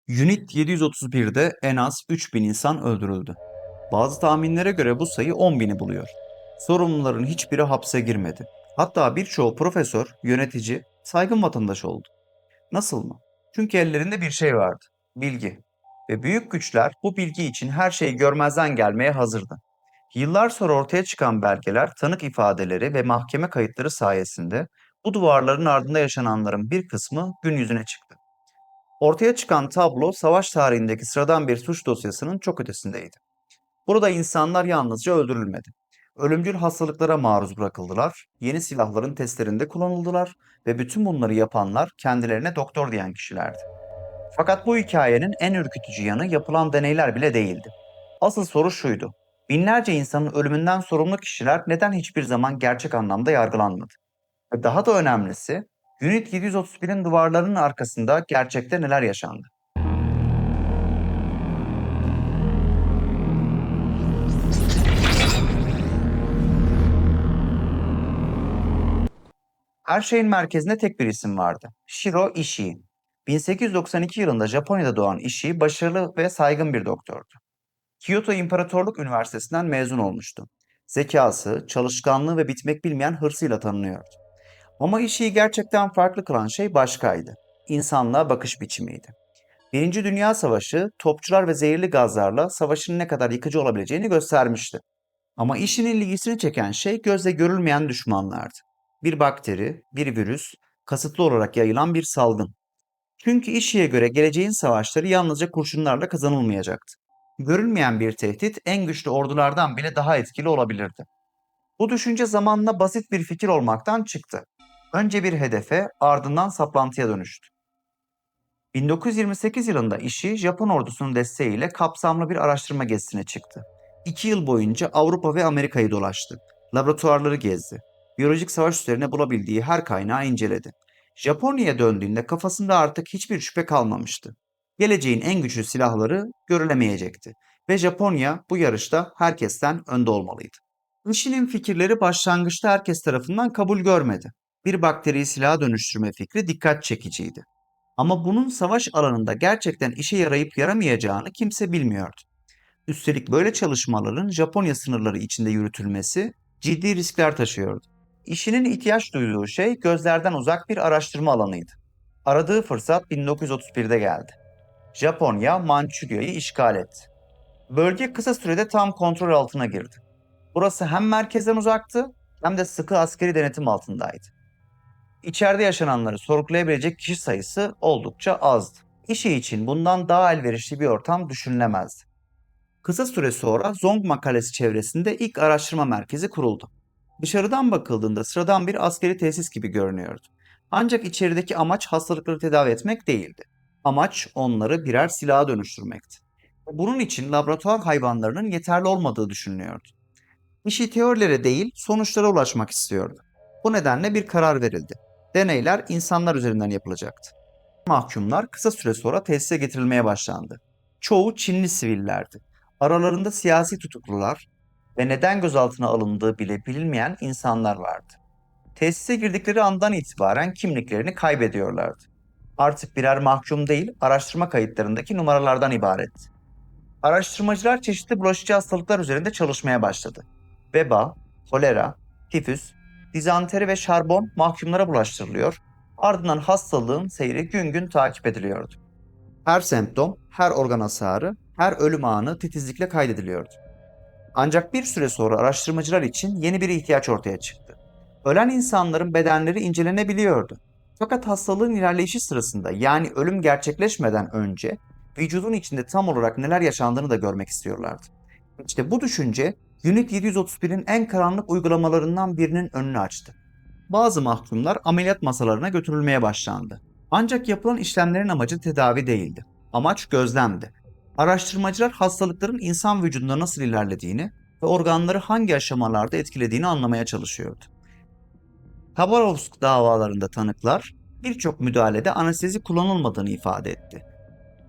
Unit 731'de en az 3000 insan öldürüldü. Bazı tahminlere göre bu sayı 10.000'i buluyor. Sorumluların hiçbiri hapse girmedi. Hatta birçoğu profesör, yönetici, saygın vatandaş oldu. Nasıl mı? Çünkü ellerinde bir şey vardı. Bilgi. Ve büyük güçler bu bilgi için her şeyi görmezden gelmeye hazırdı. Yıllar sonra ortaya çıkan belgeler, tanık ifadeleri ve mahkeme kayıtları sayesinde bu duvarların ardında yaşananların bir kısmı gün yüzüne çıktı. Ortaya çıkan tablo savaş tarihindeki sıradan bir suç dosyasının çok ötesindeydi. Burada insanlar yalnızca öldürülmedi. Ölümcül hastalıklara maruz bırakıldılar, yeni silahların testlerinde kullanıldılar ve bütün bunları yapanlar kendilerine doktor diyen kişilerdi. Fakat bu hikayenin en ürkütücü yanı yapılan deneyler bile değildi. Asıl soru şuydu: binlerce insanın ölümünden sorumlu kişiler neden hiçbir zaman gerçek anlamda yargılanmadı? Ve daha da önemlisi, Unit 731'in duvarlarının arkasında gerçekte neler yaşandı? Her şeyin merkezinde tek bir isim vardı: Shiro Ishii. 1892 yılında Japonya'da doğan Ishii başarılı ve saygın bir doktordu. Kyoto İmparatorluk Üniversitesi'nden mezun olmuştu. Zekası, çalışkanlığı ve bitmek bilmeyen hırsıyla tanınıyordu. Ama Ishii'yi gerçekten farklı kılan şey başkaydı: İnsanlığa bakış biçimiydi. Birinci Dünya Savaşı, topçular ve zehirli gazlarla savaşın ne kadar yıkıcı olabileceğini göstermişti. Ama işinin ilgisini çeken şey gözle görülmeyen düşmanlardı. Bir bakteri, bir virüs, kasıtlı olarak yayılan bir salgın. Çünkü işiye göre geleceğin savaşları yalnızca kurşunlarla kazanılmayacaktı. Görülmeyen bir tehdit en güçlü ordulardan bile daha etkili olabilirdi. Bu düşünce zamanla basit bir fikir olmaktan çıktı. Önce bir hedefe, ardından saplantıya dönüştü. 1928 yılında işi Japon ordusunun desteğiyle kapsamlı bir araştırma gezisine çıktı. 2 yıl boyunca Avrupa ve Amerika'yı dolaştı. Laboratuvarları gezdi. Biyolojik savaş üzerine bulabildiği her kaynağı inceledi. Japonya'ya döndüğünde kafasında artık hiçbir şüphe kalmamıştı. Geleceğin en güçlü silahları görülemeyecekti. Ve Japonya bu yarışta herkesten önde olmalıydı. Ishi'nin fikirleri başlangıçta herkes tarafından kabul görmedi. Bir bakteriyi silaha dönüştürme fikri dikkat çekiciydi. Ama bunun savaş alanında gerçekten işe yarayıp yaramayacağını kimse bilmiyordu. Üstelik böyle çalışmaların Japonya sınırları içinde yürütülmesi ciddi riskler taşıyordu. İşinin ihtiyaç duyduğu şey gözlerden uzak bir araştırma alanıydı. Aradığı fırsat 1931'de geldi. Japonya Mançurya'yı işgal etti. Bölge kısa sürede tam kontrol altına girdi. Burası hem merkezden uzaktı hem de sıkı askeri denetim altındaydı. İçeride yaşananları sorgulayabilecek kişi sayısı oldukça azdı. İşi için bundan daha elverişli bir ortam düşünülemezdi. Kısa süre sonra Zongma Kalesi çevresinde ilk araştırma merkezi kuruldu. Dışarıdan bakıldığında sıradan bir askeri tesis gibi görünüyordu. Ancak içerideki amaç hastalıkları tedavi etmek değildi. Amaç onları birer silaha dönüştürmekti. Bunun için laboratuvar hayvanlarının yeterli olmadığı düşünülüyordu. İşi teorilere değil, sonuçlara ulaşmak istiyordu. Bu nedenle bir karar verildi: deneyler insanlar üzerinden yapılacaktı. Mahkumlar kısa süre sonra tesise getirilmeye başlandı. Çoğu Çinli sivillerdi. Aralarında siyasi tutuklular ve neden gözaltına alındığı bile bilinmeyen insanlar vardı. Tesise girdikleri andan itibaren kimliklerini kaybediyorlardı. Artık birer mahkum değil, araştırma kayıtlarındaki numaralardan ibaretti. Araştırmacılar çeşitli bulaşıcı hastalıklar üzerinde çalışmaya başladı. Veba, kolera, tifüs, dizanteri ve şarbon mahkumlara bulaştırılıyor, ardından hastalığın seyri gün gün takip ediliyordu. Her semptom, her organ hasarı, her ölüm anı titizlikle kaydediliyordu. Ancak bir süre sonra araştırmacılar için yeni bir ihtiyaç ortaya çıktı. Ölen insanların bedenleri incelenebiliyordu. Fakat hastalığın ilerleyişi sırasında, yani ölüm gerçekleşmeden önce vücudun içinde tam olarak neler yaşandığını da görmek istiyorlardı. İşte bu düşünce Unit 731'in en karanlık uygulamalarından birinin önünü açtı. Bazı mahkumlar ameliyat masalarına götürülmeye başlandı. Ancak yapılan işlemlerin amacı tedavi değildi. Amaç gözlemdi. Araştırmacılar hastalıkların insan vücudunda nasıl ilerlediğini ve organları hangi aşamalarda etkilediğini anlamaya çalışıyordu. Habarovsk davalarında tanıklar birçok müdahalede anestezi kullanılmadığını ifade etti.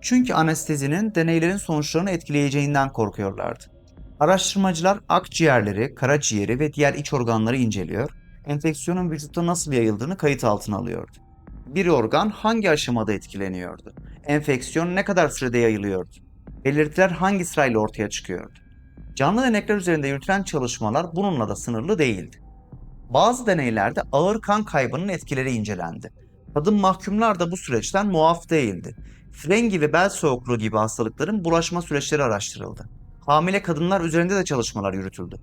Çünkü anestezinin deneylerin sonuçlarını etkileyeceğinden korkuyorlardı. Araştırmacılar akciğerleri, karaciğeri ve diğer iç organları inceliyor, enfeksiyonun vücutta nasıl yayıldığını kayıt altına alıyordu. Bir organ hangi aşamada etkileniyordu? Enfeksiyon ne kadar sürede yayılıyordu? Belirtiler hangi sırayla ortaya çıkıyordu? Canlı denekler üzerinde yürütülen çalışmalar bununla da sınırlı değildi. Bazı deneylerde ağır kan kaybının etkileri incelendi. Kadın mahkumlar da bu süreçten muaf değildi. Frengi ve bel soğukluğu gibi hastalıkların bulaşma süreçleri araştırıldı. Hamile kadınlar üzerinde de çalışmalar yürütüldü.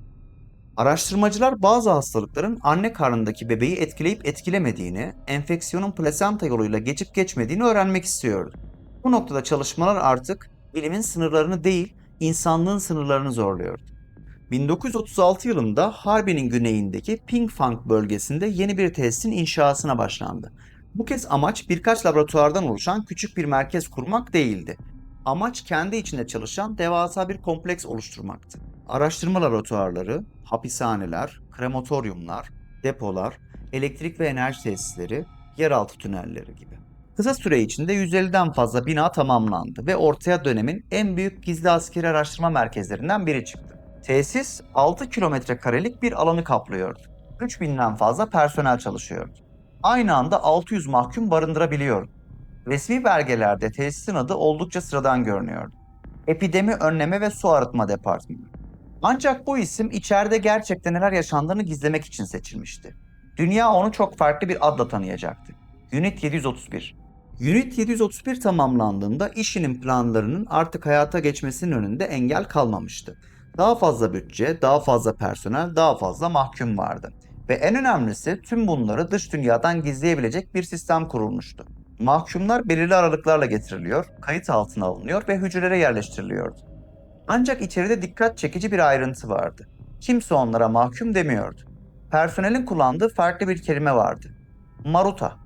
Araştırmacılar bazı hastalıkların anne karnındaki bebeği etkileyip etkilemediğini, enfeksiyonun plasenta yoluyla geçip geçmediğini öğrenmek istiyordu. Bu noktada çalışmalar artık bilimin sınırlarını değil, insanlığın sınırlarını zorluyordu. 1936 yılında Harbin'in güneyindeki Pingfang bölgesinde yeni bir tesisin inşasına başlandı. Bu kez amaç birkaç laboratuvardan oluşan küçük bir merkez kurmak değildi. Amaç kendi içinde çalışan devasa bir kompleks oluşturmaktı. Araştırma laboratuvarları, hapishaneler, krematoryumlar, depolar, elektrik ve enerji tesisleri, yeraltı tünelleri gibi. Kısa süre içinde 150'den fazla bina tamamlandı ve ortaya dönemin en büyük gizli askeri araştırma merkezlerinden biri çıktı. Tesis 6 kilometre karelik bir alanı kaplıyordu. 3000'den fazla personel çalışıyordu. Aynı anda 600 mahkum barındırabiliyordu. Resmi belgelerde tesisin adı oldukça sıradan görünüyordu. Epidemi Önleme ve Su Arıtma Departmanı. Ancak bu isim içeride gerçekten neler yaşandığını gizlemek için seçilmişti. Dünya onu çok farklı bir adla tanıyacaktı. Unit 731. Unit 731 tamamlandığında işinin planlarının artık hayata geçmesinin önünde engel kalmamıştı. Daha fazla bütçe, daha fazla personel, daha fazla mahkum vardı. Ve en önemlisi tüm bunları dış dünyadan gizleyebilecek bir sistem kurulmuştu. Mahkumlar belirli aralıklarla getiriliyor, kayıt altına alınıyor ve hücrelere yerleştiriliyordu. Ancak içeride dikkat çekici bir ayrıntı vardı. Kimse onlara mahkum demiyordu. Personelin kullandığı farklı bir kelime vardı. Maruta.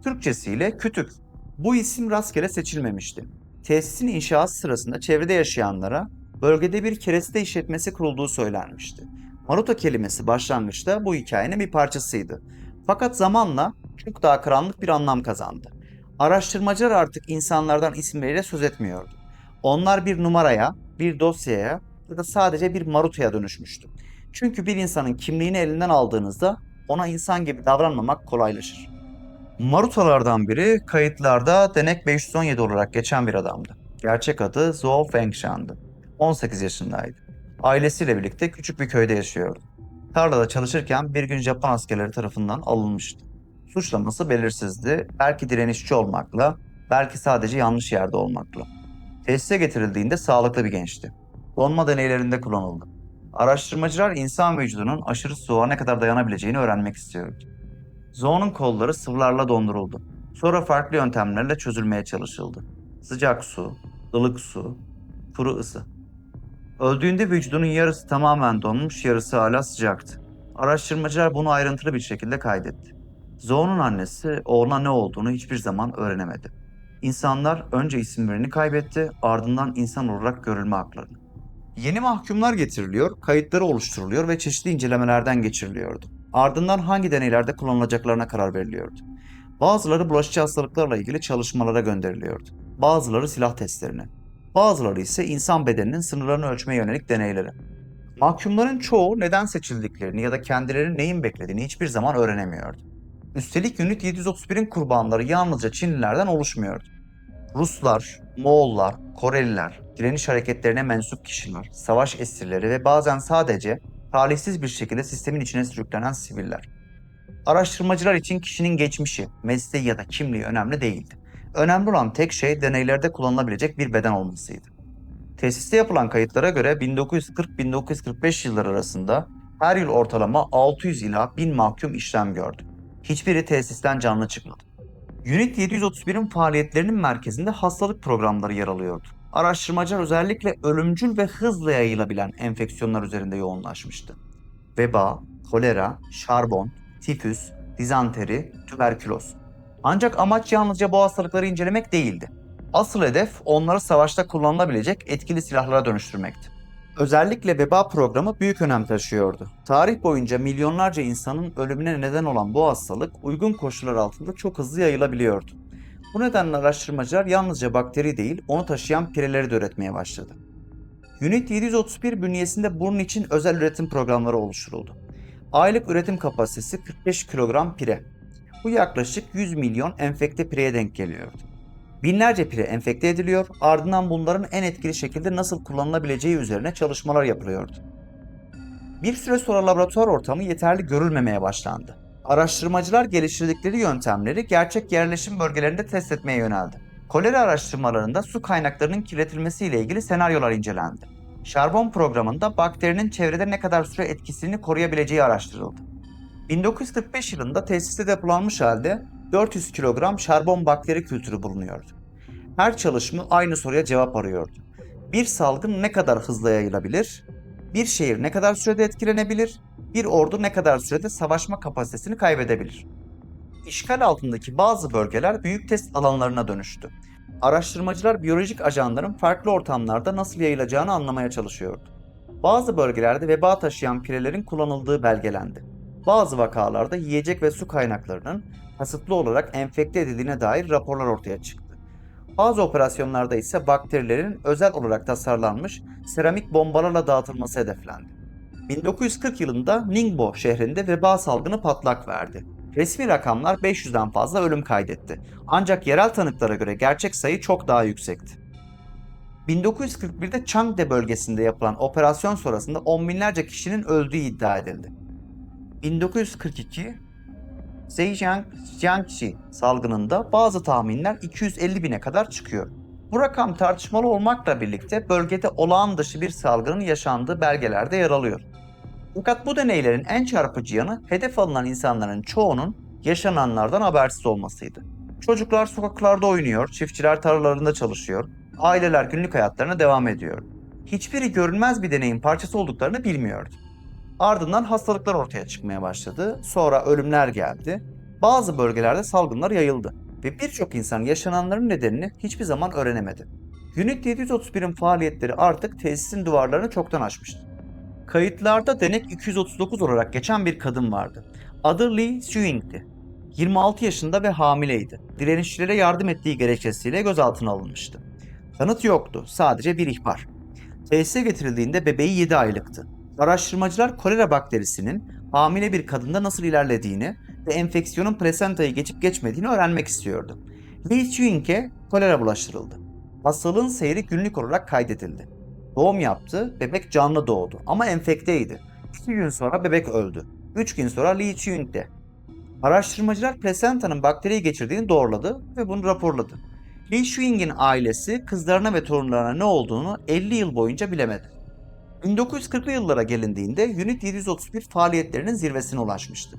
Türkçesiyle kütük. Bu isim rastgele seçilmemişti. Tesisin inşası sırasında çevrede yaşayanlara bölgede bir kereste işletmesi kurulduğu söylenmişti. Maruta kelimesi başlangıçta bu hikayenin bir parçasıydı. Fakat zamanla çok daha karanlık bir anlam kazandı. Araştırmacılar artık insanlardan isimleriyle söz etmiyordu. Onlar bir numaraya, bir dosyaya ya da sadece bir marutaya dönüşmüştü. Çünkü bir insanın kimliğini elinden aldığınızda ona insan gibi davranmamak kolaylaşır. Marutalardan biri kayıtlarda Denek 517 olarak geçen bir adamdı. Gerçek adı Zhou Fengshan'dı. 18 yaşındaydı. Ailesiyle birlikte küçük bir köyde yaşıyordu. Tarlada çalışırken bir gün Japon askerleri tarafından alınmıştı. Suçlaması belirsizdi. Belki direnişçi olmakla, belki sadece yanlış yerde olmakla. Tesise getirildiğinde sağlıklı bir gençti. Donma deneylerinde kullanıldı. Araştırmacılar insan vücudunun aşırı soğuğa ne kadar dayanabileceğini öğrenmek istiyordu. Zoe'nun kolları sıvılarla donduruldu. Sonra farklı yöntemlerle çözülmeye çalışıldı. Sıcak su, ılık su, kuru ısı. Öldüğünde vücudunun yarısı tamamen donmuş, yarısı hala sıcaktı. Araştırmacılar bunu ayrıntılı bir şekilde kaydetti. Zoe'nun annesi oğluna ne olduğunu hiçbir zaman öğrenemedi. İnsanlar önce isimlerini kaybetti, ardından insan olarak görülme haklarını. Yeni mahkumlar getiriliyor, kayıtları oluşturuluyor ve çeşitli incelemelerden geçiriliyordu. Ardından hangi deneylerde kullanılacaklarına karar veriliyordu. Bazıları bulaşıcı hastalıklarla ilgili çalışmalara gönderiliyordu. Bazıları silah testlerine. Bazıları ise insan bedeninin sınırlarını ölçmeye yönelik deneylere. Mahkumların çoğu neden seçildiklerini ya da kendilerinin neyin beklediğini hiçbir zaman öğrenemiyordu. Üstelik Unit 731'in kurbanları yalnızca Çinlilerden oluşmuyordu. Ruslar, Moğollar, Koreliler, direniş hareketlerine mensup kişiler, savaş esirleri ve bazen sadece talihsiz bir şekilde sistemin içine sürüklenen siviller. Araştırmacılar için kişinin geçmişi, mesleği ya da kimliği önemli değildi. Önemli olan tek şey deneylerde kullanılabilecek bir beden olmasıydı. Tesiste yapılan kayıtlara göre 1940-1945 yılları arasında her yıl ortalama 600 ila 1000 mahkum işlem gördü. Hiçbiri tesisten canlı çıkmadı. Unit 731'in faaliyetlerinin merkezinde hastalık programları yer alıyordu. Araştırmacılar özellikle ölümcül ve hızla yayılabilen enfeksiyonlar üzerinde yoğunlaşmıştı. Veba, kolera, şarbon, tifüs, dizanteri, tüberküloz. Ancak amaç yalnızca bu hastalıkları incelemek değildi. Asıl hedef onları savaşta kullanılabilecek etkili silahlara dönüştürmekti. Özellikle veba programı büyük önem taşıyordu. Tarih boyunca milyonlarca insanın ölümüne neden olan bu hastalık uygun koşullar altında çok hızlı yayılabiliyordu. Bu nedenle araştırmacılar yalnızca bakteri değil, onu taşıyan pireleri de üretmeye başladı. Unit 731 bünyesinde bunun için özel üretim programları oluşturuldu. Aylık üretim kapasitesi 45 kilogram pire. Bu yaklaşık 100 milyon enfekte pireye denk geliyordu. Binlerce pire enfekte ediliyor, ardından bunların en etkili şekilde nasıl kullanılabileceği üzerine çalışmalar yapılıyordu. Bir süre sonra laboratuvar ortamı yeterli görülmemeye başlandı. Araştırmacılar geliştirdikleri yöntemleri gerçek yerleşim bölgelerinde test etmeye yöneldi. Kolera araştırmalarında su kaynaklarının kirletilmesiyle ilgili senaryolar incelendi. Şarbon programında bakterinin çevrede ne kadar süre etkisini koruyabileceği araştırıldı. 1945 yılında tesiste depolanmış halde 400 kilogram şarbon bakteri kültürü bulunuyordu. Her çalışma aynı soruya cevap arıyordu. Bir salgın ne kadar hızlı yayılabilir? Bir şehir ne kadar sürede etkilenebilir? Bir ordu ne kadar sürede savaşma kapasitesini kaybedebilir? İşgal altındaki bazı bölgeler büyük test alanlarına dönüştü. Araştırmacılar biyolojik ajanların farklı ortamlarda nasıl yayılacağını anlamaya çalışıyordu. Bazı bölgelerde veba taşıyan pirelerin kullanıldığı belgelendi. Bazı vakalarda yiyecek ve su kaynaklarının kasıtlı olarak enfekte edildiğine dair raporlar ortaya çıktı. Bazı operasyonlarda ise bakterilerin özel olarak tasarlanmış seramik bombalarla dağıtılması hedeflendi. 1940 yılında Ningbo şehrinde veba salgını patlak verdi. Resmi rakamlar 500'den fazla ölüm kaydetti. Ancak yerel tanıklara göre gerçek sayı çok daha yüksekti. 1941'de Changde bölgesinde yapılan operasyon sonrasında on binlerce kişinin öldüğü iddia edildi. 1942 Zhejiang Jiangxi salgınında bazı tahminler 250 bine kadar çıkıyor. Bu rakam tartışmalı olmakla birlikte bölgede olağan dışı bir salgının yaşandığı belgelerde yer alıyor. Fakat bu deneylerin en çarpıcı yanı hedef alınan insanların çoğunun yaşananlardan habersiz olmasıydı. Çocuklar sokaklarda oynuyor, çiftçiler tarlalarında çalışıyor, aileler günlük hayatlarına devam ediyor. Hiçbiri görünmez bir deneyin parçası olduklarını bilmiyordu. Ardından hastalıklar ortaya çıkmaya başladı, sonra ölümler geldi. Bazı bölgelerde salgınlar yayıldı ve birçok insan yaşananların nedenini hiçbir zaman öğrenemedi. Unit 731'in faaliyetleri artık tesisin duvarlarını çoktan aşmıştı. Kayıtlarda denek 239 olarak geçen bir kadın vardı. Adı Lee Suing'ti. 26 yaşında ve hamileydi. Direnişçilere yardım ettiği gerekçesiyle gözaltına alınmıştı. Kanıt yoktu, sadece bir ihbar. Tesise getirildiğinde bebeği 7 aylıktı. Araştırmacılar kolera bakterisinin hamile bir kadında nasıl ilerlediğini ve enfeksiyonun plasentayı geçip geçmediğini öğrenmek istiyordu. Lee Suing'e kolera bulaştırıldı. Hastalığın seyri günlük olarak kaydedildi. Doğum yaptı, bebek canlı doğdu ama enfekteydi. 2 gün sonra bebek öldü. 3 gün sonra Lee Suing'de. Araştırmacılar plasentanın bakteriyi geçirdiğini doğruladı ve bunu raporladı. Lee Suing'in ailesi kızlarına ve torunlarına ne olduğunu 50 yıl boyunca bilemedi. 1940'lı yıllara gelindiğinde Unit 731 faaliyetlerinin zirvesine ulaşmıştı.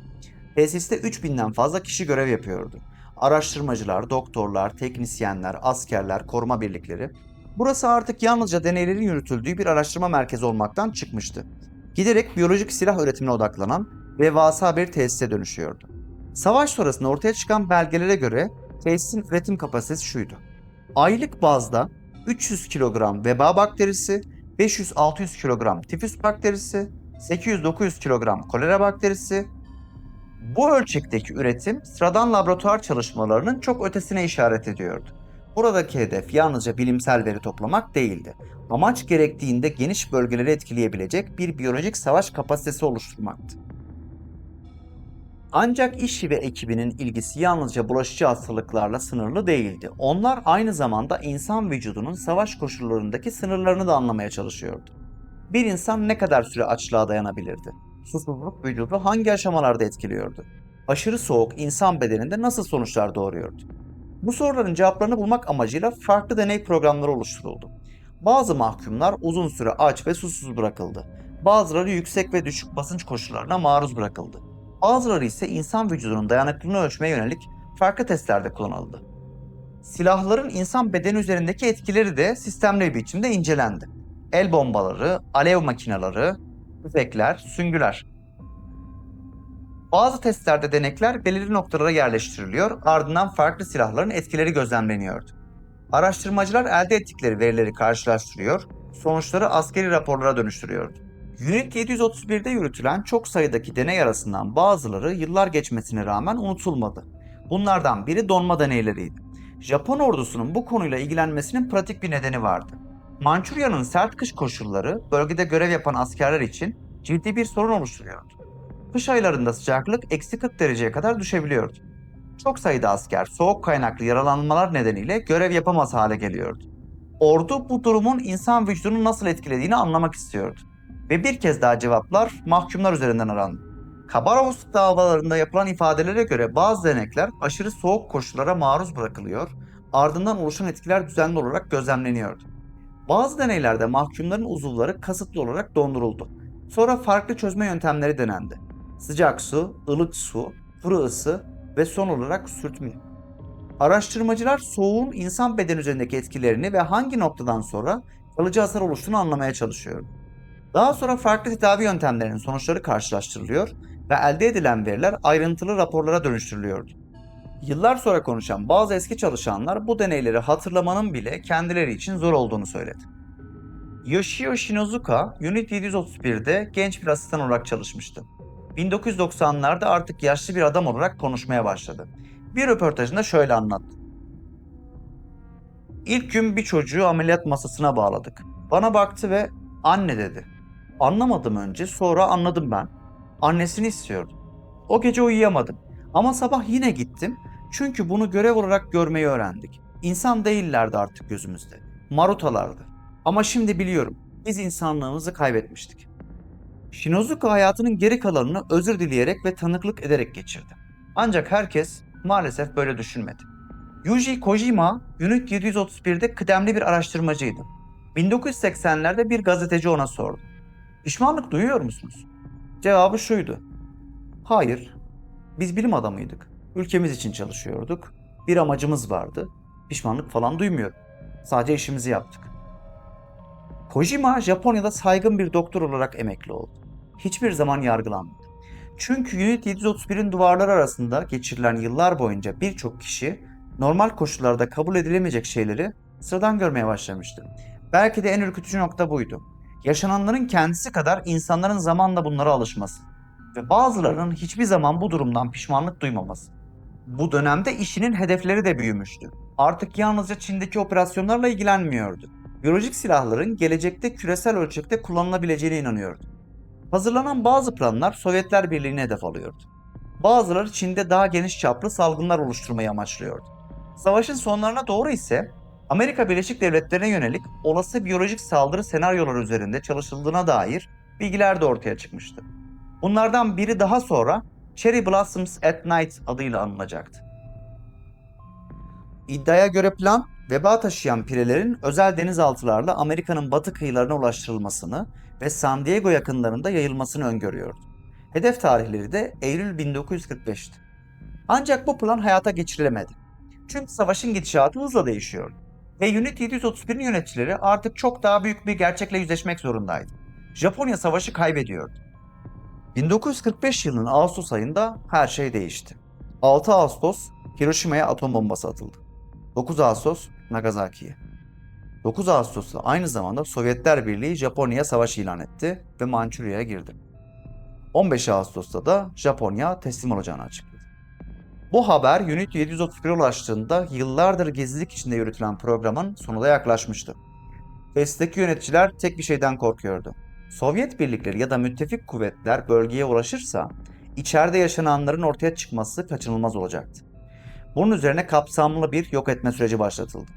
Tesiste 3000'den fazla kişi görev yapıyordu. Araştırmacılar, doktorlar, teknisyenler, askerler, koruma birlikleri. Burası artık yalnızca deneylerin yürütüldüğü bir araştırma merkezi olmaktan çıkmıştı. Giderek biyolojik silah üretimine odaklanan devasa bir tesise dönüşüyordu. Savaş sonrasında ortaya çıkan belgelere göre tesisin üretim kapasitesi şuydu. Aylık bazda 300 kilogram veba bakterisi, 500-600 kilogram tifüs bakterisi, 800-900 kilogram kolera bakterisi. Bu ölçekteki üretim sıradan laboratuvar çalışmalarının çok ötesine işaret ediyordu. Buradaki hedef yalnızca bilimsel veri toplamak değildi. Amaç gerektiğinde geniş bölgeleri etkileyebilecek bir biyolojik savaş kapasitesi oluşturmaktı. Ancak işi ve ekibinin ilgisi yalnızca bulaşıcı hastalıklarla sınırlı değildi. Onlar aynı zamanda insan vücudunun savaş koşullarındaki sınırlarını da anlamaya çalışıyordu. Bir insan ne kadar süre açlığa dayanabilirdi? Susuzluk vücudu hangi aşamalarda etkiliyordu? Aşırı soğuk insan bedeninde nasıl sonuçlar doğuruyordu? Bu soruların cevaplarını bulmak amacıyla farklı deney programları oluşturuldu. Bazı mahkumlar uzun süre aç ve susuz bırakıldı. Bazıları yüksek ve düşük basınç koşullarına maruz bırakıldı. Bazıları ise insan vücudunun dayanıklılığını ölçmeye yönelik farklı testlerde kullanıldı. Silahların insan bedeni üzerindeki etkileri de sistemli bir biçimde incelendi. El bombaları, alev makineleri, tüfekler, süngüler. Bazı testlerde denekler belirli noktalara yerleştiriliyor, ardından farklı silahların etkileri gözlemleniyordu. Araştırmacılar elde ettikleri verileri karşılaştırıyor, sonuçları askeri raporlara dönüştürüyordu. Unit 731'de yürütülen çok sayıdaki deney arasından bazıları yıllar geçmesine rağmen unutulmadı. Bunlardan biri donma deneyleriydi. Japon ordusunun bu konuyla ilgilenmesinin pratik bir nedeni vardı. Mançurya'nın sert kış koşulları bölgede görev yapan askerler için ciddi bir sorun oluşturuyordu. Kış aylarında sıcaklık eksi 40 dereceye kadar düşebiliyordu. Çok sayıda asker soğuk kaynaklı yaralanmalar nedeniyle görev yapamaz hale geliyordu. Ordu bu durumun insan vücudunu nasıl etkilediğini anlamak istiyordu. Ve bir kez daha cevaplar mahkumlar üzerinden arandı. Kabarovsk davalarında yapılan ifadelere göre bazı denekler aşırı soğuk koşullara maruz bırakılıyor, ardından oluşan etkiler düzenli olarak gözlemleniyordu. Bazı deneylerde mahkumların uzuvları kasıtlı olarak donduruldu. Sonra farklı çözme yöntemleri denendi. Sıcak su, ılık su, kuru ısı ve son olarak sürtme. Araştırmacılar soğuğun insan bedeni üzerindeki etkilerini ve hangi noktadan sonra kalıcı hasar oluştuğunu anlamaya çalışıyor. Daha sonra farklı tedavi yöntemlerinin sonuçları karşılaştırılıyor ve elde edilen veriler ayrıntılı raporlara dönüştürülüyordu. Yıllar sonra konuşan bazı eski çalışanlar bu deneyleri hatırlamanın bile kendileri için zor olduğunu söyledi. Yoshio Shinozuka, Unit 731'de genç bir asistan olarak çalışmıştı. 1990'larda artık yaşlı bir adam olarak konuşmaya başladı. Bir röportajında şöyle anlattı. İlk gün bir çocuğu ameliyat masasına bağladık. Bana baktı ve anne dedi. Anlamadım önce, sonra anladım ben. Annesini istiyordu. O gece uyuyamadım. Ama sabah yine gittim. Çünkü bunu görev olarak görmeyi öğrendik. İnsan değillerdi artık gözümüzde. Marutalardı. Ama şimdi biliyorum. Biz insanlığımızı kaybetmiştik. Shinozuka hayatının geri kalanını özür dileyerek ve tanıklık ederek geçirdi. Ancak herkes maalesef böyle düşünmedi. Yuji Kojima, Unit 731'de kıdemli bir araştırmacıydı. 1980'lerde bir gazeteci ona sordu. Pişmanlık duyuyor musunuz? Cevabı şuydu. Hayır, biz bilim adamıydık. Ülkemiz için çalışıyorduk. Bir amacımız vardı. Pişmanlık falan duymuyorum. Sadece işimizi yaptık. Kojima, Japonya'da saygın bir doktor olarak emekli oldu. Hiçbir zaman yargılanmadı. Çünkü Unit 731'in duvarları arasında geçirilen yıllar boyunca birçok kişi normal koşullarda kabul edilemeyecek şeyleri sıradan görmeye başlamıştı. Belki de en ürkütücü nokta buydu. Yaşananların kendisi kadar insanların zamanla bunlara alışması ve bazılarının hiçbir zaman bu durumdan pişmanlık duymaması. Bu dönemde işinin hedefleri de büyümüştü. Artık yalnızca Çin'deki operasyonlarla ilgilenmiyordu. Biyolojik silahların gelecekte küresel ölçekte kullanılabileceğine inanıyordu. Hazırlanan bazı planlar Sovyetler Birliği'ne hedef alıyordu. Bazıları Çin'de daha geniş çaplı salgınlar oluşturmayı amaçlıyordu. Savaşın sonlarına doğru ise Amerika Birleşik Devletleri'ne yönelik olası biyolojik saldırı senaryoları üzerinde çalışıldığına dair bilgiler de ortaya çıkmıştı. Bunlardan biri daha sonra Cherry Blossoms at Night adıyla anılacaktı. İddiaya göre plan, veba taşıyan pirelerin özel denizaltılarla Amerika'nın batı kıyılarına ulaştırılmasını ve San Diego yakınlarında yayılmasını öngörüyordu. Hedef tarihleri de Eylül 1945'ti. Ancak bu plan hayata geçirilemedi. Çünkü savaşın gidişatı hızla değişiyordu. Ve Unit 731'in yöneticileri artık çok daha büyük bir gerçekle yüzleşmek zorundaydı. Japonya savaşı kaybediyordu. 1945 yılının Ağustos ayında her şey değişti. 6 Ağustos Hiroşima'ya atom bombası atıldı. 9 Ağustos Nagasaki'ye. 9 Ağustos'ta aynı zamanda Sovyetler Birliği Japonya'ya savaş ilan etti ve Mançurya'ya girdi. 15 Ağustos'ta da Japonya teslim olacağını açıkladı. Bu haber Unit 731'e ulaştığında yıllardır gizlilik içinde yürütülen programın sonuna yaklaşmıştı. Festeki yöneticiler tek bir şeyden korkuyordu. Sovyet birlikleri ya da müttefik kuvvetler bölgeye ulaşırsa içeride yaşananların ortaya çıkması kaçınılmaz olacaktı. Bunun üzerine kapsamlı bir yok etme süreci başlatıldı.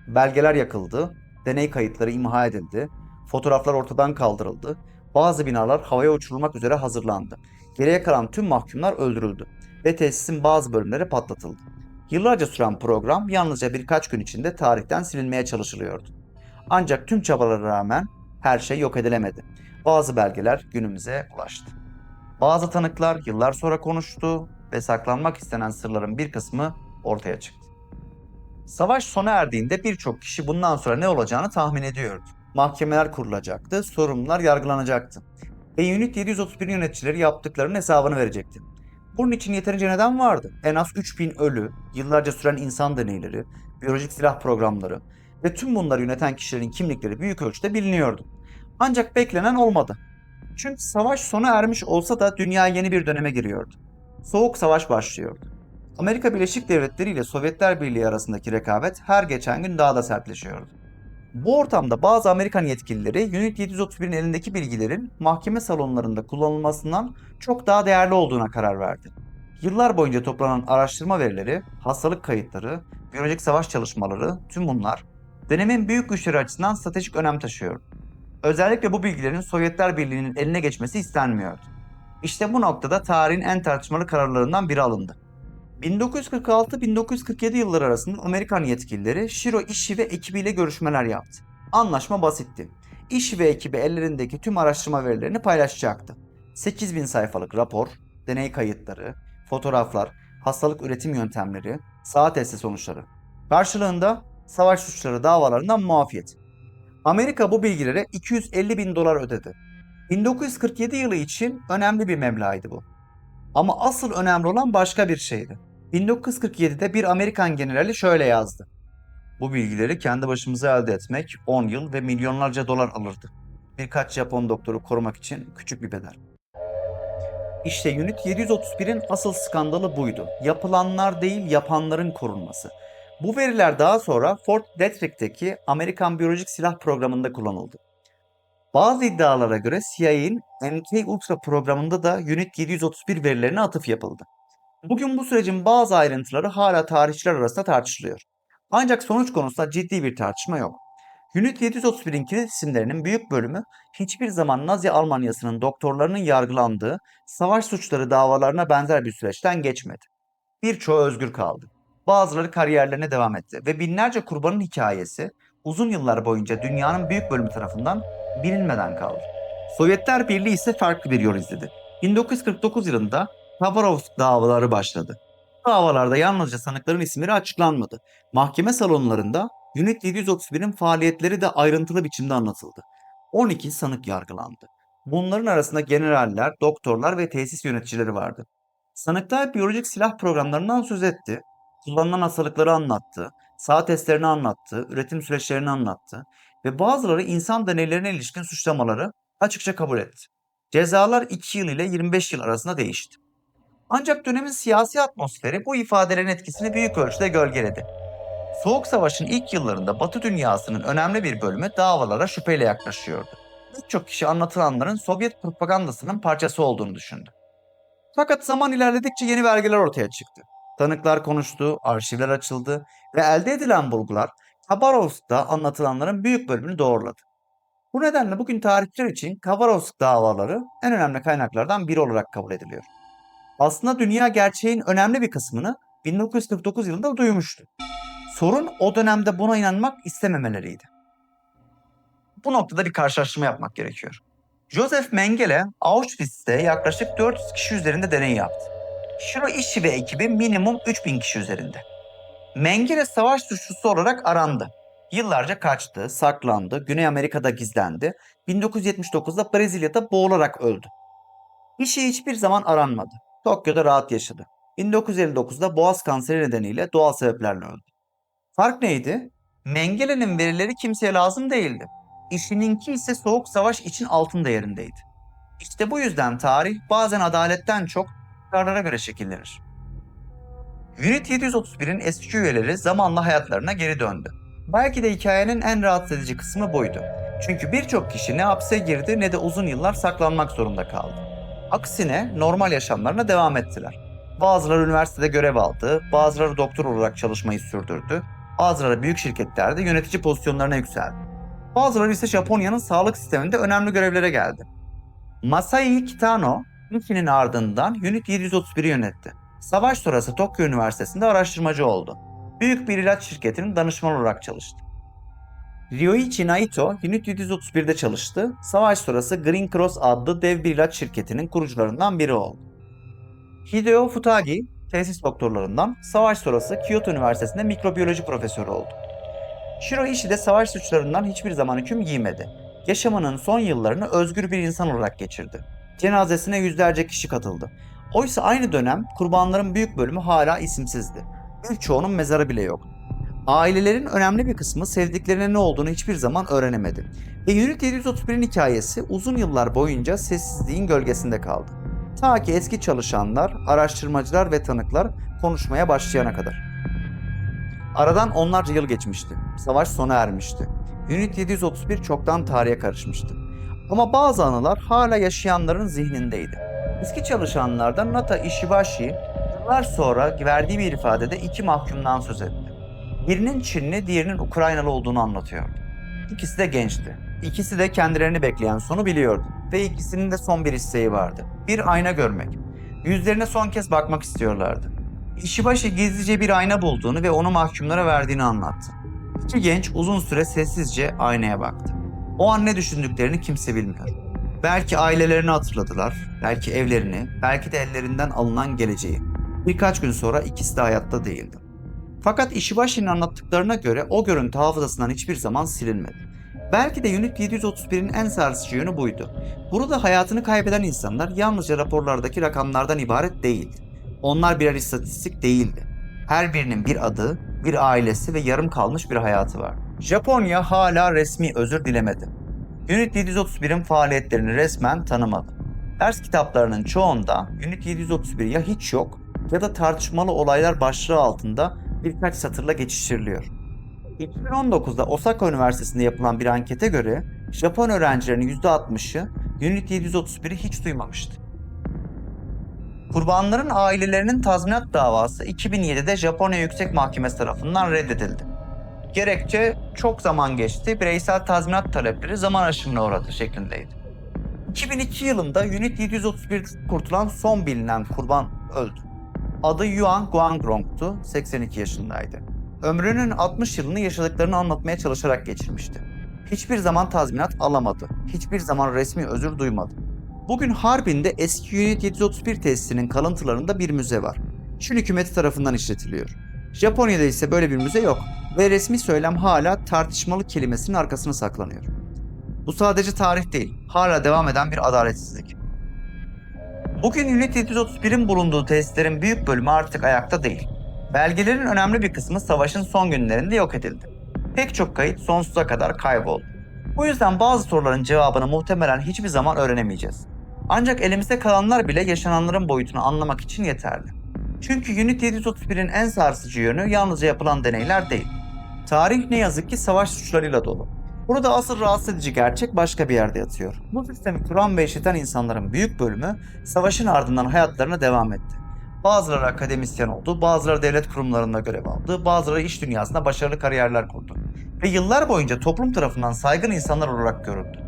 Belgeler yakıldı, deney kayıtları imha edildi, fotoğraflar ortadan kaldırıldı, bazı binalar havaya uçurulmak üzere hazırlandı. Geriye kalan tüm mahkumlar öldürüldü ve tesisin bazı bölümleri patlatıldı. Yıllarca süren program yalnızca birkaç gün içinde tarihten silinmeye çalışılıyordu. Ancak tüm çabalara rağmen her şey yok edilemedi. Bazı belgeler günümüze ulaştı. Bazı tanıklar yıllar sonra konuştu ve saklanmak istenen sırların bir kısmı ortaya çıktı. Savaş sona erdiğinde birçok kişi bundan sonra ne olacağını tahmin ediyordu. Mahkemeler kurulacaktı, sorumlular yargılanacaktı. Ve Unit 731 yöneticileri yaptıklarının hesabını verecekti. Bunun için yeterince neden vardı. En az 3000 ölü, yıllarca süren insan deneyleri, biyolojik silah programları ve tüm bunları yöneten kişilerin kimlikleri büyük ölçüde biliniyordu. Ancak beklenen olmadı. Çünkü savaş sona ermiş olsa da dünya yeni bir döneme giriyordu. Soğuk savaş başlıyordu. Amerika Birleşik Devletleri ile Sovyetler Birliği arasındaki rekabet her geçen gün daha da sertleşiyordu. Bu ortamda bazı Amerikan yetkilileri Unit 731'in elindeki bilgilerin mahkeme salonlarında kullanılmasından çok daha değerli olduğuna karar verdi. Yıllar boyunca toplanan araştırma verileri, hastalık kayıtları, biyolojik savaş çalışmaları, tüm bunlar dönemin büyük güçleri açısından stratejik önem taşıyor. Özellikle bu bilgilerin Sovyetler Birliği'nin eline geçmesi istenmiyordu. İşte bu noktada tarihin en tartışmalı kararlarından biri alındı. 1946-1947 yılları arasında Amerikan yetkilileri Shiro Ishii ve ekibiyle görüşmeler yaptı. Anlaşma basitti. Ishii ve ekibi ellerindeki tüm araştırma verilerini paylaşacaktı. 8.000 sayfalık rapor, deney kayıtları, fotoğraflar, hastalık üretim yöntemleri, saat testi sonuçları. Karşılığında savaş suçları davalarından muafiyet. Amerika bu bilgilere 250 bin dolar ödedi. 1947 yılı için önemli bir meblağdı bu. Ama asıl önemli olan başka bir şeydi. 1947'de bir Amerikan generali şöyle yazdı. Bu bilgileri kendi başımıza elde etmek 10 yıl ve milyonlarca dolar alırdı. Birkaç Japon doktoru korumak için küçük bir bedel. İşte Unit 731'in asıl skandalı buydu. Yapılanlar değil, yapanların korunması. Bu veriler daha sonra Fort Detrick'teki Amerikan Biyolojik Silah Programı'nda kullanıldı. Bazı iddialara göre CIA'nin MK-Ultra programında da Unit 731 verilerine atıf yapıldı. Bugün bu sürecin bazı ayrıntıları hala tarihçiler arasında tartışılıyor. Ancak sonuç konusunda ciddi bir tartışma yok. Unit 731'in kilit isimlerinin büyük bölümü hiçbir zaman Nazi Almanyası'nın doktorlarının yargılandığı savaş suçları davalarına benzer bir süreçten geçmedi. Birçoğu özgür kaldı. Bazıları kariyerlerine devam etti ve binlerce kurbanın hikayesi uzun yıllar boyunca dünyanın büyük bölümü tarafından bilinmeden kaldı. Sovyetler Birliği ise farklı bir yol izledi. 1949 yılında Khabarovsk davaları başladı. Bu davalarda yalnızca sanıkların isimleri açıklanmadı. Mahkeme salonlarında Unit 731'in faaliyetleri de ayrıntılı biçimde anlatıldı. 12 sanık yargılandı. Bunların arasında generaller, doktorlar ve tesis yöneticileri vardı. Sanıklar biyolojik silah programlarından söz etti, kullanılan hastalıkları anlattı, saha testlerini anlattı, üretim süreçlerini anlattı ve bazıları insan deneylerine ilişkin suçlamaları açıkça kabul etti. Cezalar 2 yıl ile 25 yıl arasında değişti. Ancak dönemin siyasi atmosferi bu ifadelerin etkisini büyük ölçüde gölgeledi. Soğuk Savaş'ın ilk yıllarında Batı dünyasının önemli bir bölümü davalara şüpheyle yaklaşıyordu. Birçok kişi anlatılanların Sovyet propagandasının parçası olduğunu düşündü. Fakat zaman ilerledikçe yeni belgeler ortaya çıktı. Tanıklar konuştu, arşivler açıldı ve elde edilen bulgular Khabarovsk'ta anlatılanların büyük bölümünü doğruladı. Bu nedenle bugün tarihçiler için Khabarovsk davaları en önemli kaynaklardan biri olarak kabul ediliyor. Aslında dünya gerçeğin önemli bir kısmını 1949 yılında duymuştu. Sorun o dönemde buna inanmak istememeleriydi. Bu noktada bir karşılaştırma yapmak gerekiyor. Joseph Mengele Auschwitz'te yaklaşık 400 kişi üzerinde deney yaptı. Shiro Ishii ve ekibi minimum 3000 kişi üzerinde. Mengele savaş suçlusu olarak arandı. Yıllarca kaçtı, saklandı, Güney Amerika'da gizlendi. 1979'da Brezilya'da boğularak öldü. Ishii hiçbir zaman aranmadı. Tokyo'da rahat yaşadı. 1959'da boğaz kanseri nedeniyle doğal sebeplerle öldü. Fark neydi? Mengele'nin verileri kimseye lazım değildi. İşininki ise soğuk savaş için altın değerindeydi. İşte bu yüzden tarih bazen adaletten çok kararlara göre şekillenir. Unit 731'in eski üyeleri zamanla hayatlarına geri döndü. Belki de hikayenin en rahatsız edici kısmı buydu. Çünkü birçok kişi ne hapse girdi ne de uzun yıllar saklanmak zorunda kaldı. Aksine normal yaşamlarına devam ettiler. Bazıları üniversitede görev aldı, bazıları doktor olarak çalışmayı sürdürdü, bazıları büyük şirketlerde yönetici pozisyonlarına yükseldi. Bazıları ise Japonya'nın sağlık sisteminde önemli görevlere geldi. Masai Kitano, Ishii'nin ardından Unit 731'i yönetti. Savaş sonrası Tokyo Üniversitesi'nde araştırmacı oldu. Büyük bir ilaç şirketinin danışmanı olarak çalıştı. Ryoichi Naito, Unit 731'de çalıştı. Savaş sonrası Green Cross adlı dev bir ilaç şirketinin kurucularından biri oldu. Hideo Futagi, tesis doktorlarından, savaş sonrası Kyoto Üniversitesi'nde mikrobiyoloji profesörü oldu. Shiro Ishii de savaş suçlarından hiçbir zaman hüküm giymedi. Yaşamının son yıllarını özgür bir insan olarak geçirdi. Cenazesine yüzlerce kişi katıldı. Oysa aynı dönem kurbanların büyük bölümü hala isimsizdi. Birçoğunun mezarı bile yok. Ailelerin önemli bir kısmı sevdiklerine ne olduğunu hiçbir zaman öğrenemedi. Ve Unit 731'in hikayesi uzun yıllar boyunca sessizliğin gölgesinde kaldı. Ta ki eski çalışanlar, araştırmacılar ve tanıklar konuşmaya başlayana kadar. Aradan onlarca yıl geçmişti. Savaş sona ermişti. Unit 731 çoktan tarihe karışmıştı. Ama bazı anılar hala yaşayanların zihnindeydi. Eski çalışanlardan Nata Ishibashi, Yıllar sonra verdiği bir ifadede iki mahkumdan söz etti. Birinin Çinli, diğerinin Ukraynalı olduğunu anlatıyordu. İkisi de gençti. İkisi de kendilerini bekleyen sonu biliyordu. Ve ikisinin de son bir isteği vardı. Bir ayna görmek. Yüzlerine son kez bakmak istiyorlardı. Ishibashi gizlice bir ayna bulduğunu ve onu mahkumlara verdiğini anlattı. İki genç uzun süre sessizce aynaya baktı. O an ne düşündüklerini kimse bilmiyor. Belki ailelerini hatırladılar, belki evlerini, belki de ellerinden alınan geleceği. Birkaç gün sonra ikisi de hayatta değildi. Fakat Ishibashi'nin anlattıklarına göre o görüntü hafızasından hiçbir zaman silinmedi. Belki de Unit 731'in en sarsıcı yönü buydu. Burada hayatını kaybeden insanlar yalnızca raporlardaki rakamlardan ibaret değildi. Onlar birer istatistik değildi. Her birinin bir adı, bir ailesi ve yarım kalmış bir hayatı var. Japonya hala resmi özür dilemedi. Unit 731'in faaliyetlerini resmen tanımadı. Ders kitaplarının çoğunda Unit 731 ya hiç yok ya da tartışmalı olaylar başlığı altında birkaç satırla geçiştiriliyor. 2019'da Osaka Üniversitesi'nde yapılan bir ankete göre Japon öğrencilerinin %60'ı Unit 731'i hiç duymamıştı. Kurbanların ailelerinin tazminat davası 2007'de Japonya Yüksek Mahkemesi tarafından reddedildi. Gerekçe çok zaman geçti, bireysel tazminat talepleri zaman aşımına uğradı şeklindeydi. 2002 yılında Unit 731'de kurtulan son bilinen kurban öldü. Adı Yuan Guangrong'tu, 82 yaşındaydı. Ömrünün 60 yılını yaşadıklarını anlatmaya çalışarak geçirmişti. Hiçbir zaman tazminat alamadı, hiçbir zaman resmi özür duymadı. Bugün Harbin'de eski Unit 731 tesisinin kalıntılarında bir müze var. Çin hükümeti tarafından işletiliyor. Japonya'da ise böyle bir müze yok ve resmi söylem hala tartışmalı kelimesinin arkasına saklanıyor. Bu sadece tarih değil, hala devam eden bir adaletsizlik. Bugün Unit 731'in bulunduğu tesislerin büyük bölümü artık ayakta değil. Belgelerin önemli bir kısmı savaşın son günlerinde yok edildi. Pek çok kayıt sonsuza kadar kayboldu. Bu yüzden bazı soruların cevabını muhtemelen hiçbir zaman öğrenemeyeceğiz. Ancak elimizde kalanlar bile yaşananların boyutunu anlamak için yeterli. Çünkü Unit 731'in en sarsıcı yönü yalnızca yapılan deneyler değil. Tarih ne yazık ki savaş suçlarıyla dolu. Burada asıl rahatsız edici gerçek başka bir yerde yatıyor. Bu sistemi kuran ve işleten insanların büyük bölümü savaşın ardından hayatlarına devam etti. Bazıları akademisyen oldu, bazıları devlet kurumlarında görev aldı, bazıları iş dünyasında başarılı kariyerler kurdu. Ve yıllar boyunca toplum tarafından saygın insanlar olarak görüldü.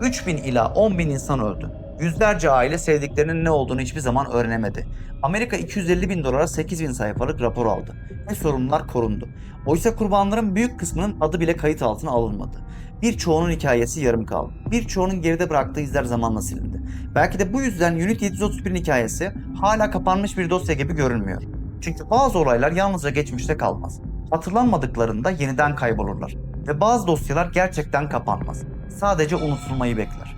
3.000 ila 10.000 insan öldü. Yüzlerce aile sevdiklerinin ne olduğunu hiçbir zaman öğrenemedi. Amerika 250 bin dolara 8.000 sayfalık rapor aldı ve sorumlular korundu. Oysa kurbanların büyük kısmının adı bile kayıt altına alınmadı. Birçoğunun hikayesi yarım kaldı. Birçoğunun geride bıraktığı izler zamanla silindi. Belki de bu yüzden Unit 731'in hikayesi hala kapanmış bir dosya gibi görünmüyor. Çünkü bazı olaylar yalnızca geçmişte kalmaz. Hatırlanmadıklarında yeniden kaybolurlar. Ve bazı dosyalar gerçekten kapanmaz. Sadece unutulmayı bekler.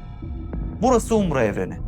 Burası Umbra evreni.